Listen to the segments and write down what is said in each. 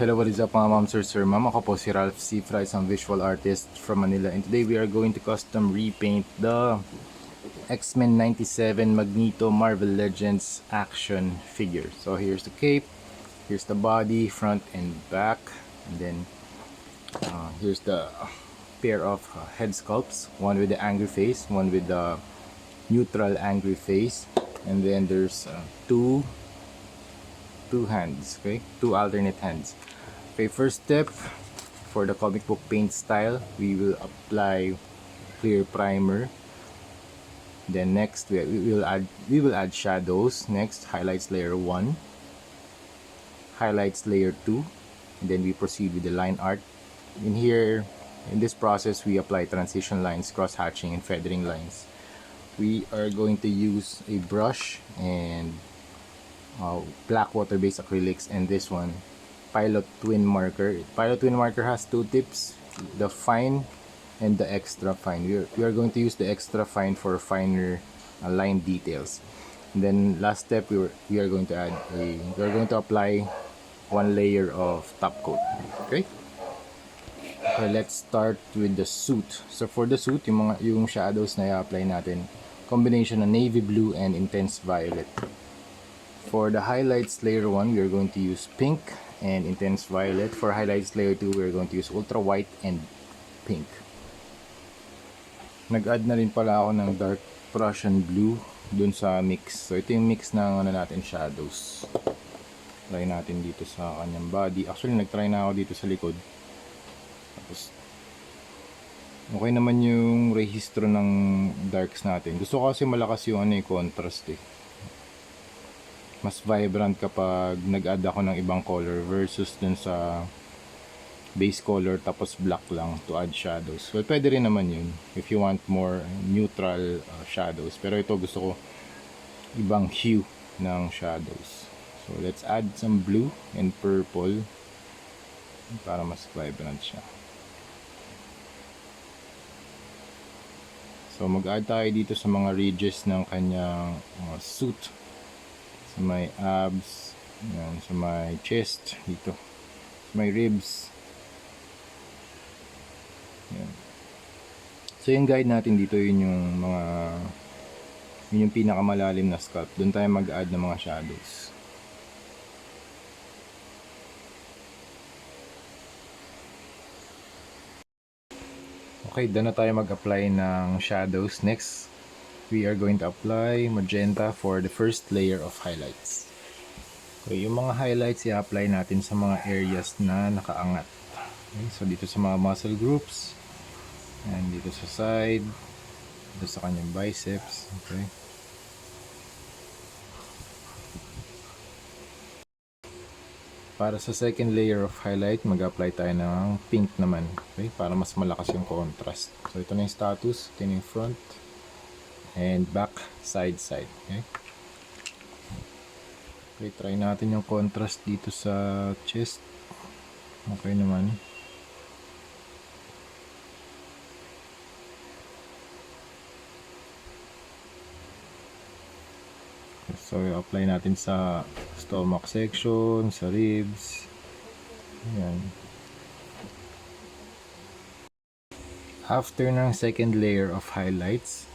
Hello, what is up mga ma'am, sir, ma'am? Ako po si Ralph C. Fry, isang visual artist from Manila. And today we are going to custom repaint the X-Men 97 Magneto Marvel Legends action figure. So here's the cape, here's the body, front and back. And then here's the pair of head sculpts. One with the angry face, one with the neutral angry face. And then there's two hands, okay? Two alternate hands. Okay, first step, for the comic book paint style, we will apply clear primer. Then next we will add shadows. Next, highlights layer 1, highlights layer 2, and then we proceed with the line art. In here, in this process, we apply transition lines, cross hatching, and feathering lines. We are going to use a brush and black water-based acrylics, and this one, Pilot Twin Marker. Pilot Twin Marker has two tips, the fine and the extra fine. We are going to use the extra fine for finer line details. And then last step, we are going to apply one layer of top coat. Okay, let's start with the suit. So for the suit, yung shadows na i-apply natin, combination of navy blue and intense violet. For the highlights layer 1, we are going to use pink and intense violet. For highlights layer 2, we are going to use ultra white and pink. Nag-add na rin pala ako ng dark Prussian blue dun sa mix. So ito yung mix ng natin shadows. Try natin dito sa kanyang body. Actually, nag-try na ako dito sa likod. Tapos okay naman yung rehistro ng darks natin. Gusto ko kasi malakas yung contrast eh. Mas vibrant kapag nag-add ako ng ibang color versus dun sa base color tapos black lang to add shadows. Well, pwede rin naman yun if you want more neutral shadows. Pero ito gusto ko ibang hue ng shadows. So let's add some blue and purple para mas vibrant siya. So mag-add tayo dito sa mga ridges ng kanyang suit. Sa may abs, yan, sa may chest, dito, sa may ribs. Yan. So yung guide natin dito, yun yung pinakamalalim na sculpt. Doon tayo mag-add ng mga shadows. Okay, doon na tayo mag-apply ng shadows. Next, we are going to apply magenta for the first layer of highlights. Okay, yung mga highlights i-apply natin sa mga areas na nakaangat. Okay, so dito sa mga muscle groups, and dito sa side, dito sa kanyang biceps. Okay. Para sa second layer of highlight, mag-apply tayo ng pink naman. Okay, para mas malakas yung contrast. So ito na yung status, ito na yung front and back, side. Okay, okay, try natin yung contrast dito sa chest. Okay naman. So apply natin sa stomach section, sa ribs. Ayan. After ng second layer of highlights,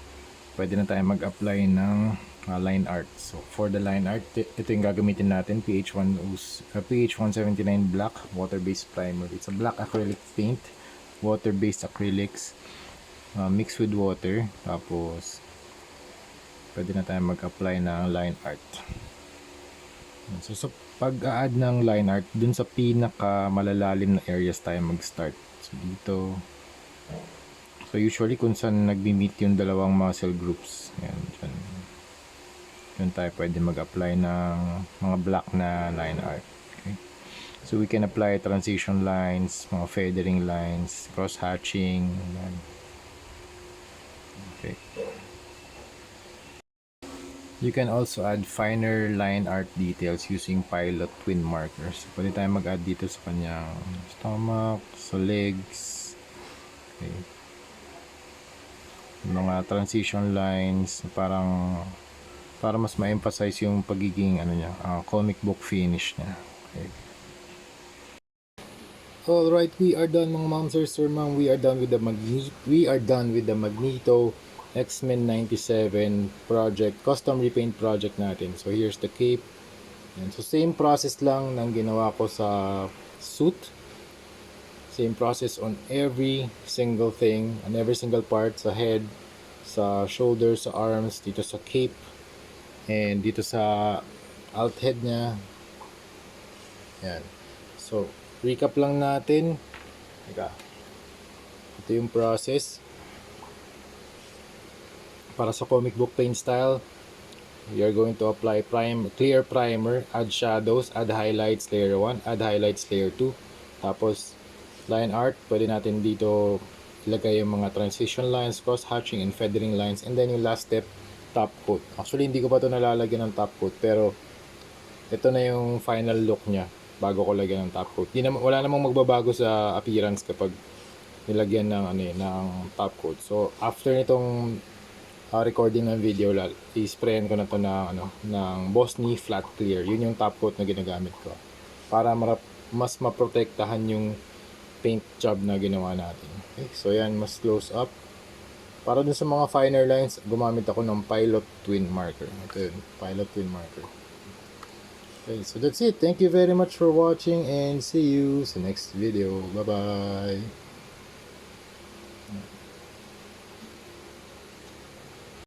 pwede na tayo mag-apply ng line art. So for the line art, ito yung gagamitin natin, PH179 black water-based primer. It's a black acrylic paint, water-based acrylics mixed with water. Tapos pwede na tayo mag-apply ng line art. So pag-add ng line art, dun sa pinaka malalalim na areas tayo mag-start. So dito, so usually kung saan nagbi-meet yung dalawang muscle groups, yan, dyan tayo pwede mag-apply ng mga black na line art. Okay, so we can apply transition lines, mga feathering lines, cross hatching. Okay, you can also add finer line art details using Pilot Twin Markers. Pwede tayo mag-add dito sa kanyang stomach, sa legs. Okay, mga transition lines para mas ma-emphasize yung pagiging comic book finish niya. Okay. Alright, we are done mga ma'am, sir, ma'am. We are done with the Magneto X-Men 97 project, custom repaint project natin. So here's the cape. And so same process lang ng ginawa ko sa suit. Same process on every single thing, on every single part, sa head, sa shoulders, sa arms, dito sa cape, and dito sa alt head niya. Yan. So, recap lang natin. Teka. Ito yung process. Para sa comic book paint style, we are going to apply clear primer, add shadows, add highlights layer 1, add highlights layer 2. Tapos, line art, pwede natin dito ilagay yung mga transition lines, cross hatching, and feathering lines. And then yung last step, top coat. Actually, hindi ko pa ito nalalagyan ng top coat, pero ito na yung final look niya bago ko lagyan ng top coat. Wala namang magbabago sa appearance kapag nilagyan ng ng top coat. So after nitong recording ng video, i-sprayan ko na to ng Bosny flat clear. Yun yung top coat na ginagamit ko para mas maprotektahan yung paint job na ginawa natin. Okay, so yan, mas close up. Para dun sa mga finer lines, gumamit ako ng Pilot Twin Marker. Ito yun, Pilot Twin Marker. Okay, so that's it. Thank you very much for watching and see you sa next video. Bye-bye.